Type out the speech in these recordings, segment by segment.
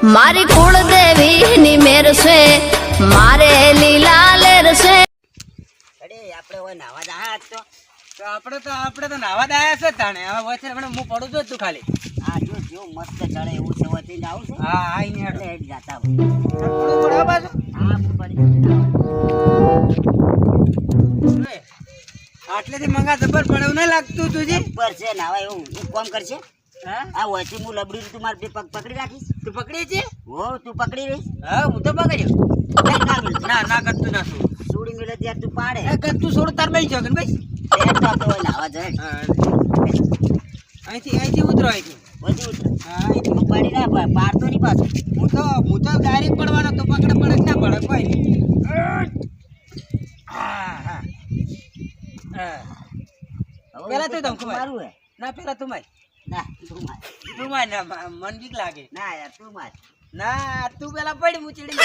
મારી કુળદેવી ની મેર છે મારે લીલા લેર છે. અરે આપણે ઓય નાવા જા તો આપણે તો નાવા દાયા છે તાણે હવે વચ્ચે હમણાં હું પડું છું તું ખાલી આ જો જો મસ્ત ચડે એવું છે વતી જાવ છે હા આઈ ને એટલે હેડ જાતા થોડું પડે બાજુ હા હું પડી આટલેથી મંગા જબર પડે એવું નહીં લાગતું તુજી ઉપર છે નાવા એવું એક કામ કરશે હા આ વચ્ચે હું લબડી તું માર બે પગ પકડી રાખીશ તું પકડી છે હો તું પકડી રહીશ હા હું તો પકડ્યો ના કરતું ના શું સુડી મિલે ત્યાં તું પાડે એ કરતું છોડ તાર બેસી જાવ ભાઈ હેડ તો આપણે ઓય નાવા જાય અહીંથી ઉતરો અહીંથી વધી ઉતર હા અહીંથી તું પાડી ના પાડતો નહીં પાછો હું તો ડાયરેક્ટ પડવાનો તો પકડે પડે કે ના પડે કોઈ નહીં હા હા પેલા તું ધમકો માર. મારું હે ના પેલા તું માર ના તું માર તું માર ના મન બીક લાગે ના યાર તું માર ના તું પેલા પડી હું ચીડી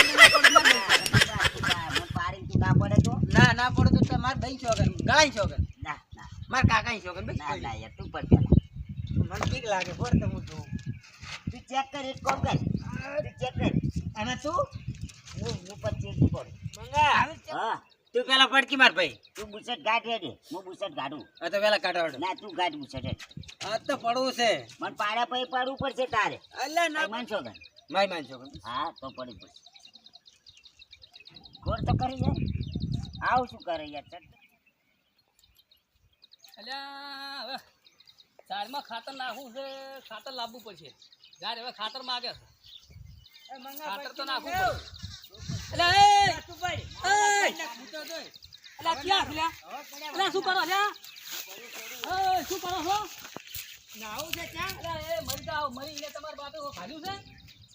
પાડી તું ના પડે તો ના પડે તો માર ભાઈ છોકન ગળાઈ છોકન ના ના માર કાકાઈ છોકન ના ભાઈ ના યાર તું પડ પેલા મને બીક લાગે બોર તો હું જોઉં તું ચેક કર એક કામ કર તું ચેક કર અને તું હું પર ચેક નું પડું મંગા હા તું પેલા પડકી માર ભાઈ તું બુસટ ગાઢ હેડે હું બુસટ ગાઢું આ તો પેલા કાઢાવડો ના તું ગાઢ બુસટ હેડ આ તો પડવું છે મને પાડ્યા પછી પડવું પડશે તારે અલ્યા ના માનશો કે માય માન છોકન હા તો પડી પડશે ગોળ તો કરી જાય આવ શું કરે યાર ચટ અલ્યા હવે ઝાડમાં ખાતર નાખવું છે ખાતર લાવવું પડશે ઝાડ હવે ખાતર માગે છે ખાતર તો નાખવું પડશે શું કરો શું કરો છો નાવું છે મરી જાવ મરી એટલે તમારા બાપે ખાધું છે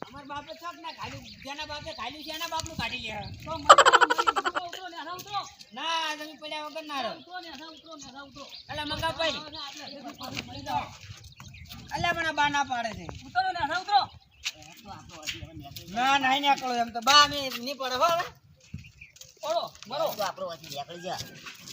અમારા બાપે ચોક ના ખાધું જેના બાપે ખાધું છે એના બાપનું કાઢી લે તો ઉતરો ને ઉતરો ના તમે પડ્યા વગર ના રહો ઉતરો અલ્યા મંગા ભાઈ મરી જાવ અલ્યા પણ આ બા ના પાડે છે ઉતરો ને ઉતરો ના નહીં નીકળો એમ તો બા મે નહીં પડે હો હવે ઓળો મરો તો આપણો વાથી નીકળી જા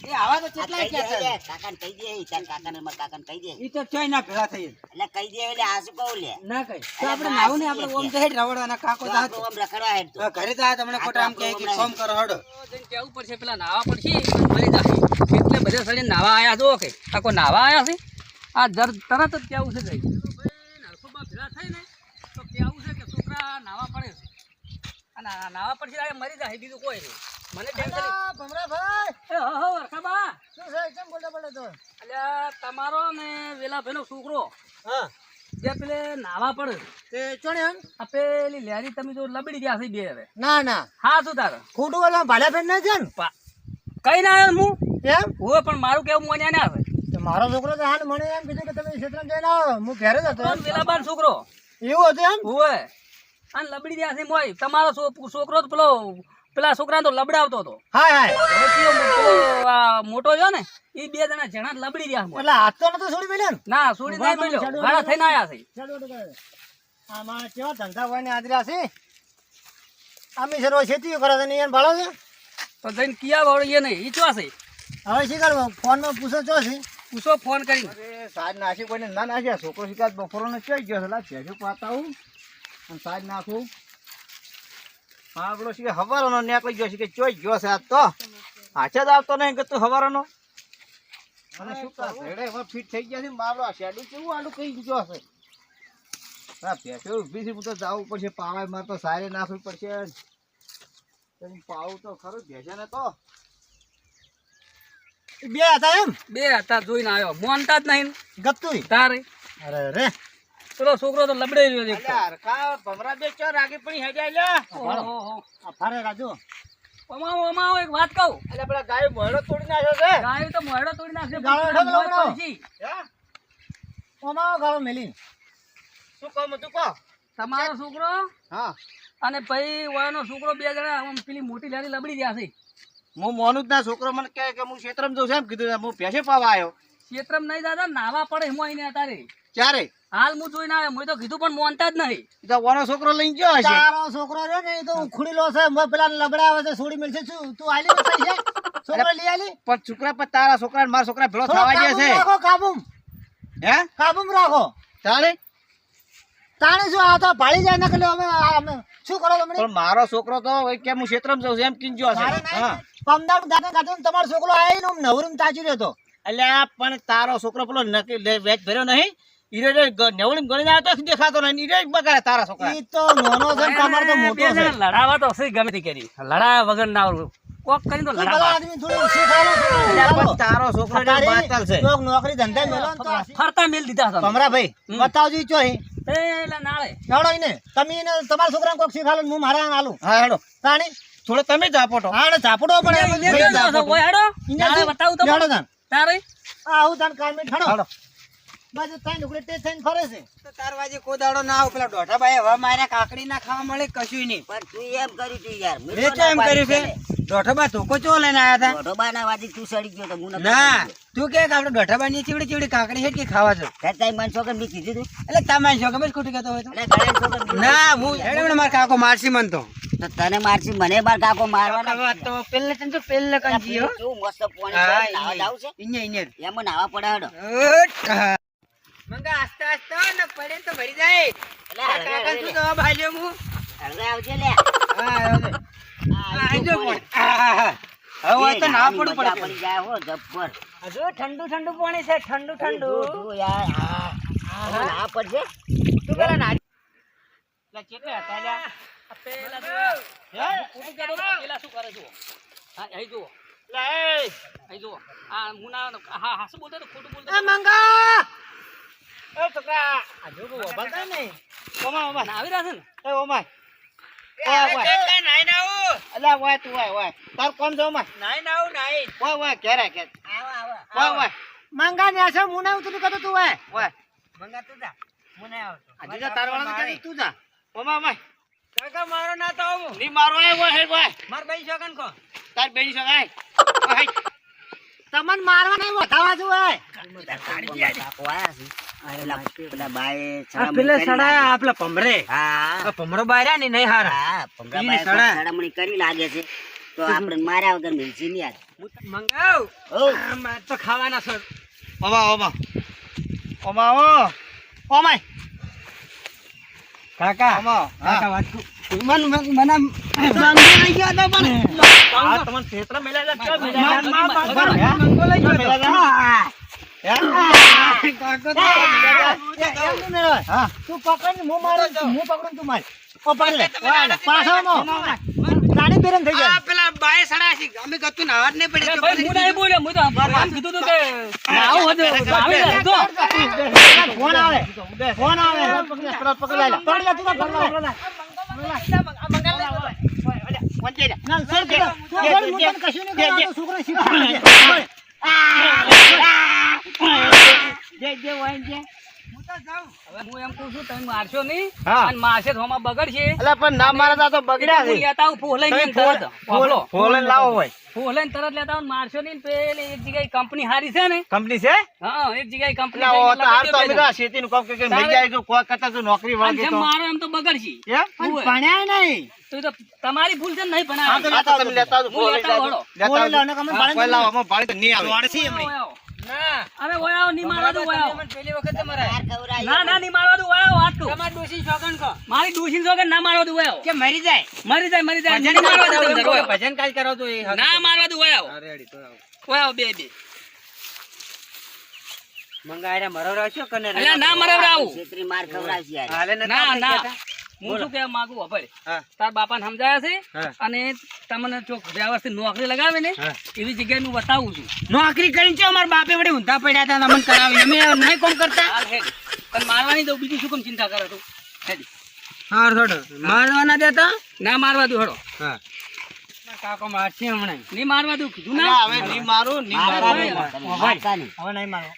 એ આવા તો આ કેટલાય કહી દે ક્યાં લે, કાકાને કહી દે તાર કાકાને માર કાકાને કહી દે ઈ તો ચોય ના ભેળા થઈ એટલે કહી દે એટલે આ શું કહું લે ના કઈ તો આપણે નાવું ને આપણે ઓમ તો હેડ રવડવાના કાકો તો તો આપણું આમ રખડવા હેડ તો ઘરે તો આ તમને ખોટા આમ કહે કે ફોન કરો હડો જઈને કેવું પડશે પેલા નાવા પડશે મરી જાય એટલે બધે સડી નાવા આયા જો કે આકો નાવા આયા છે આ તરત જ કેવું છે જઈ નરસોબા ભેળા થઈ ને તો કેવું છે કે છોકરા નાવા પડે છે અને નાવા પડશે ત્યારે મરી જાય બીજું કોઈ નહીં મને ટેન્શન ભમરાભાઈ એ હો રખાબા શું છે કેમ બોલતા બોલે તો અલ્યા તમારો ને વેલાભાઈનો છોકરો હા જે પેલે નાવા પડે તે ચોણે હન આ પેલી લેરી તમે જો લબડી ગયા છે બે હવે ના ના હા શું તારે ખોટું બોલવા ભાલા ફેન ના છે ને કઈ ના આવ્યો હું એમ હોય પણ મારું કેવું મોન્યા ના આવે તો મારો છોકરો તો હાલ મને એમ કીધું કે તમે ક્ષેત્રમાં જઈને આવો હું ઘરે જ હતો એમ. વેલાબાન છોકરો એવું હતું એમ હોય અને લબડી ગયા છે મોય તમારો છોકરો તો પેલા છોકરાને તો લબડાવતો હતો હા હા હવે પેલો આ મોટો છે ને એ બે જણા જણા લબડી રહ્યા છે. એટલે હાથ તો નતો છોડી મેલ્યો ને ના છોડી નહીં મળ્યો ઘણા થઈને આયા છે આ માણસ કેવા ધંધા હોય ને આદર્યા છે આમી સર્વ ખેતીઓ કરે છે ને એને ભાળો છે તો જઈને કિયા વાળો એ નહીં ઈ ચો છે હવે શી કરવા ફોનમાં પૂછો ચો છે પૂછો ફોન કરીને અરે સાજ નાખી કોઈને ના નાખ્યા છોકરો શિકાયત બપોરનો ચોઈ ગયો છે લા ભેજું પાતા હું અને સાજ નાખું હા પેલો શીખે હવારોનો નીકળી ગયો છે કે ચોઈ ગયો છે આજ તો હાથે જ આવતો નહીં કે તું હવારોનો અને શું કા ભેડે હવે ફીટ થઈ ગયા છે મારો આ શેડું કેવું આડું કઈ ગયો છે હા ભેંસો ઊભી છે હું તો જવું પડશે પાવાય મારે તો સારે નાખવી પડશે પાવું તો ખરું ભેંસે ને તો બે હતા એમ બે હતા જોઈને આવ્યો મોનતા જ નહીં ગતું તારે અરે રે પેલો છોકરો તો લબડે રહ્યો છે એક તો. અલ્યા ભમરા બે ચાર આગે પડી હેડ્યા લ્યા ઓહો. આ ફારે રાજુ અમાવો અમાવો એક વાત કહું એટલે પેલા ગાય મોડો તોડી નાખ્યો છે ગાય તો મોયડો તોડી નાખશે ગાળો પણ ઢગલો મોય બનાવો. પડશે. હે ઓમાવો ગાળો મેલી શું કહો તું કહો તમારો છોકરો હા અને ભાઈ વયનો છોકરો બે જણા આમ પેલી મોટી લારી લબડી ગયા છે હું મોનું જ ના છોકરો મને કહે કે હું ક્ષેત્રમાં જઉં છું એમ કીધું હું ભેંસે પાવા આવ્યો ક્ષેત્રમ નહીં દાદા નાવા પડે હું આઈને અત્યારે ક્યારે હાલ હું જોઈને આવ્યો મેં તો કીધું પણ મોનતા જ નહીં તો ઓનો છોકરો લઈને ગયો હશે તારો છોકરો રે ને એ તો ઉખડીલો છે મેં પેલા લબડા આવે છે છોડી મળશે શું તું આલી ને પૈસા છોકરો લઈ આલી પણ છોકરા પર તારા છોકરા મારા છોકરા ભેળો થવા ગયા છે રાખો કાબુમ હે કાબુમ રાખો તારે તાણે શું આ તો ભાળી જાય ને કે અમે શું કરો તમે પણ મારો છોકરો તો હવે કે હું ક્ષેત્રમાં જઉં છું એમ કીધો હશે. હા પમદાર દાદા કાઢો ને તમારો છોકરો આવીને આમ નવરીમ તાજી રહ્યો તો એટલે આ પણ તારો છોકરો પેલો વેચ ભર્યો નહીં ઈરે નેવડી ગણી આવ્યો તો દેખાતો નહીં ઈરે જ બગાડે તારા છોકરા. ઈ તો નાનો છે ને તમારો તો મોટો છે લડાવા તો હશે ગમે તે કરી લડાયા વગર ના આવડું કોક કરીને તો ઈ પેલા લડાવા આદમી થોડું શીખાડો એટલે પણ તારો છોકરો એટલે બાતલ છે. તો નોકરી ધંધા મેલો ને તો ફરતા મેલ દીધા હતા ભમરાભાઈ બતાવજો ઈ ચોહી પેલા નાળે હેડો ઈને તમે એને તમારા છોકરાને કોક શીખાડો ને હું મારા આલું હા હેડો તાણી થોડો તમે જ આપો તો. હા હેડો ઝાપડો પડે એમ જ ભાઈ ઝાપડો. ઓય હેડો ઈને નાળે બતાવું તો હેડો તાન તારે આવું તાન કારમી ઠડો હેડો. બાજુ તાઈ નુકડે તે થઈને ફરે છે તો તાર વાજે કોદાડો ના આવ પેલા દોઢાભાઈ હવે મારે કાકડી ના ખાવા મળે કશું નહીં પણ તું એમ કર્યું તું યાર મેં મેં તો તો એમ ના કર્યું છે પાડી દોઢાબા ધોકો ચો લઈને આયા હતા દોઢોબાના વાદી તું સડી ગયો તો હું નતો ના સડી ગયો. તું કે આપણે દોઢાબા ની ચીવડી ચીવડી કાકડી હેઠ કે ખાવા છો તાર તારી મનસો કે મેં કીધું તું એટલે તમારે છો ગમે ખોટું કહેતો હોય તો એટલે ઘણા છો કે મેં ના હું હેડે મારા કાકો મારસી મન તો તો તને મારશી મને માર કાકો મારવાના તો પેલે તને તો પેલે કંજી હો કેવું મસ્ત પાણી છે, નાવા જાવું છે ઇન્યા એમાં નાવા પડે હેડો મંગા આસ્તે આસ્તે ને પડે તો ભરી જાય એટલે આ કાકા શું દવા ભાલ્યો હું હળવે આવજે લે હા આવજે આ જો પણ હવે તો ના પડવું મજા પડે પડી જાય હો જબ્બર હજુ ઠંડુ ઠંડુ પાણી છે ઠંડુ ઠંડુ તું યાર આ ના પડશે તું પેલા ના એટલે કેટલે હતા લ્યા? આ પેલા જો ખોટું કહેતો તો પેલા શું કરે છો હા અહીં જુઓ એટલે એ અહીં જુઓ આ મુના હા હા શું બોલતો તો ખોટું બોલતો એ મંગા એ છોકરા આ જોગો વબાલતા નહીં ઓમા ઓમા ના આવી રહ્યા છે ને એ ઓમા ઓય ઓય નાઈ નાવું અલ્યા ઓય તું ઓય ઓય તાર કોણ છે ઓમા નાઈ નાવું નાઈ ઓય ઓય ઘેરે ઘેર આવો આવો ઓય ઓય મંગા ને આશે મુના ઉતરી કતો તું હે ઓય મંગા તું જા મને આવતો આજે તો તાર વાળા તો તું જા ઓમા ઓમા કાકા મારો ના તો આવું ની મારો ઓય ઓય હે ઓય માર ભાઈ છોકન કો તાર બેની સગાય ઓય તમને મારવા નહીં વધાવા જો હે કાકો આયા છે પેલા બાએ આ પેલે સડાયા આપલા ભમરે હા આ ભમરો બાર્યા ને નહીં હારા હા પમરા ઈ બાએ સડા. સડામણી કરી લાગે છે તો આપણે માર્યા વગર મિલશે નહીં યાર મંગાવ ઓ માર તો ખાવાના સર ઓમા ઓમા ઓમા ઓ ઓમા કાકા ઓમા કાકા હા વાત મને મંગો લઈ ગયો તો પણ આ તમને ક્ષેત્ર મેલા જા માર મેલા બાપ મંગો લઈ ગયો તો. કાકો તો એમ નહીં મેળવે. હા તું પકડ ને હું મારું હું પકડું તું માર ઓ પકડ લે પાછો નો તાણી બેરંગ થઈ આ જાય પેલા બાય સડા છે અમે ગતું ના હાથ નહીં પડી અરે ભાઈ મુના એ બોલ્યો હું તો આમ કીધું તું કે આવું હતું આવી જાય તો ફોન આવે ફોન આવે પકડ લે તું પકડ લે ના સર કે તું બોલ હું તને કશું નહીં કરું, આ તો છોકરો શીખવાડે હવે હું એમ કહું છું તમે મારશો નહીં હા. અને મારશે તો આમાં બગડશે અલ્યા પણ ના મારા તો બગડ્યા હું છે લેતા આવું ફૂલ લઈને એમ તરત ફોલો ફોન લાવો હોય ફૂલ લઈને તરત લેતા આવું ને મારશો નહીં ને પેલી એક જગ્યાએ કંપની હારી છે ને કંપની છે હા એક જગ્યાએ કંપની એટલે ઓ તો હાર તો અમે તો આ ખેતીનું કામ કે મરી જાય જો કોઈ કરતા જો નોકરી વાગે તો મારો એમ તો બગડશે એમ પણ ભણ્યા નહીં તો એ તો તમારી ભૂલ છે ને નહીં આ ભણાય તો તમે લેતા આવજો હું ફોન લઈ લેતા જાજો. આવું, લેતા ફોન લઈ આવજો. લાવો, ને હા, તમે કોઈ લાવો, આમાં ભાડે તો નહીં આવે ના અરે ઓય આવો નહીં મારવા દઉં ઓય આવો મને પેલી વખત મરાય માર ખવડાવી ના ના નહીં મારવા દઉં ઓય આવો વાત કહું તમાર ડોસી છોકન કો મારી ડોશી જોગે ના મારવા દઉં ઓય આવો કે મરી જાય મરી જાય નહીં મારવા દઉં અંદર, ઓય આવો. ભજન કાલ કરાવ તો એ ના મારવા દઉં ઓય આવો રેડી તો આવો ઓય આવો બે મંગાયરા મરવ રાખ્યો કને અલ્યા ના મરાવડાવું છેતરી માર ખવડાવશે યાર હાલે ને ના ના હું શું કહેવા માંગુ હવે હા. તાર બાપાને સમજાયા છે હા. અને તમને જો વ્યવસ્થિત નોકરી લગાવે ને હા. એવી જગ્યાએ હું બતાવું છું નોકરી કરીને ચો મારા બાપે વડે ઊંધા પડ્યા હતા અમને કરાવી અમે નહીં કોમ કરતા હાલ હેડ પણ મારવા નહીં દઉં બીજું શું કેમ ચિંતા કરો તું હેડ હા થોડો મારવાના દેતા ના મારવા દઉં હડો હા કાકો મારશે હમણાં નહીં મારવા દઉં કીધું અલ્યા, ના હવે નહીં મારું નહીં મારતા મારું નહીં, મારતા નહીં. હવે નહીં મારો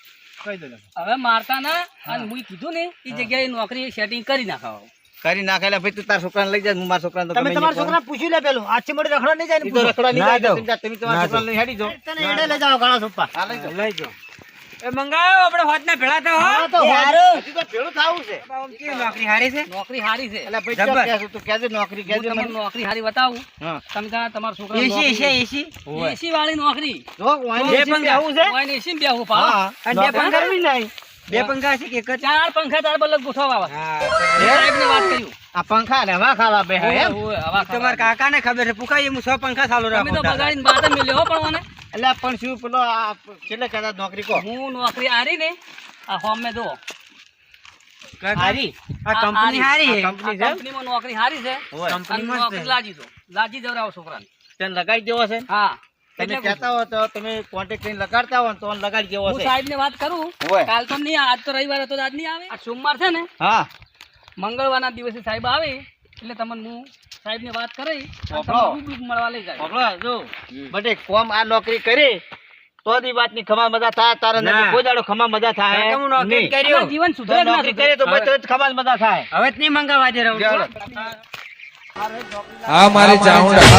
કહી દો હવે મારતા ના અને હું કીધું ને એ જગ્યાએ નોકરી સેટિંગ કરી નાખાવ કરી નાખેલા ભાઈ તું તાર છોકરાને લઈ જા હું મારા છોકરાને તો તમે ગમે તમારા તે છોકરા પૂછી લે પેલું આજથી મોડી રખડવા નહીં જાય ને ઈ તો પૂછો. રખડવા નહીં ના જાય, જાઉં. તમે તમારા છોકરાને લઈને હેડી જાઓ. તને એડે લઈ જાઓ ઘણા સોપા હા, લઈ જાઓ. લઈ જાઓ એ મંગાવો આપણે હોતના ભેળા તો હો હા તો યાર હજી તો ભેળું થાવું છે. કેવી નોકરી હારી છે નોકરી હારી છે એટલે ભાઈ જબર. ચો કહેશું, તું કહેજે નોકરી હું કહેજે તમને મને. નોકરી હારી બતાવું હા. તમે ત્યાં તમારા છોકરા એસી એસી વાળી નોકરી જો, વાંહી બે એસી પંખા. બેહવું છે? ઓય ને એસી બેહવું પાડો હા. અને બે નોકરી પંખા? કરવી નહીં. બે પંખા છે કે એક જ? 4 પંખા તાર બલક ગોઠવવા આવા. હા, સાહેબને વાત કર્યું. આ પંખા ને હવા ખાવા બે એમ ઓય, હવા તો મારા કાકાને ખબર છે પુકાઈ હું 100 પંખા ચાલુ તમે તો રાખું બગાડીને બાતે મેલ્યો હો પણ મને. એટલે પણ શું પેલો આ કેટલે કદાચ નોકરી કો હું નોકરી આરી ને આ હોમે જો હારી આ કંપની હારી છે. કંપની છે કંપનીમાં નોકરી હારી છે હોય. અને કંપનીમાં જ નોકરી છે. લાજી જવરાવો છોકરાને. તેને લગાડી દેવો છે હા તમે એટલે કહેતા હો તો તમે કોન્ટેક્ટ કરીને લગાડતા હો ને તો લગાડી દેવો હું છે સાહેબને વાત કરું હોય. કાલ તો નહીં આજ તો રવિવાર હતો તો આજ નહીં આવે આ સોમવાર છે ને હા મંગળવારના દિવસે સાહેબ આવે એટલે તમને હું સાહેબને વાત કરી અને વાપરો. તમને રૂબરૂ મળવા લઈ જાય. બાપલા જો બટે કોમ આ નોકરી કરી તો દી વાતની ખમા મજા થાય તારે ના. નથી કોઈ દાડો ખમા મજા થાય કાકા, હું નોકરી નહીં. કર્યું. તમારું જીવન તો સુધરે કે ના નોકરી સુધરે? કરી તો પછી તો ખમા મજા થાય હવે જ નહીં મંગાવવા દે રહું છું. ચાલો. આ મારી ચાઉંડા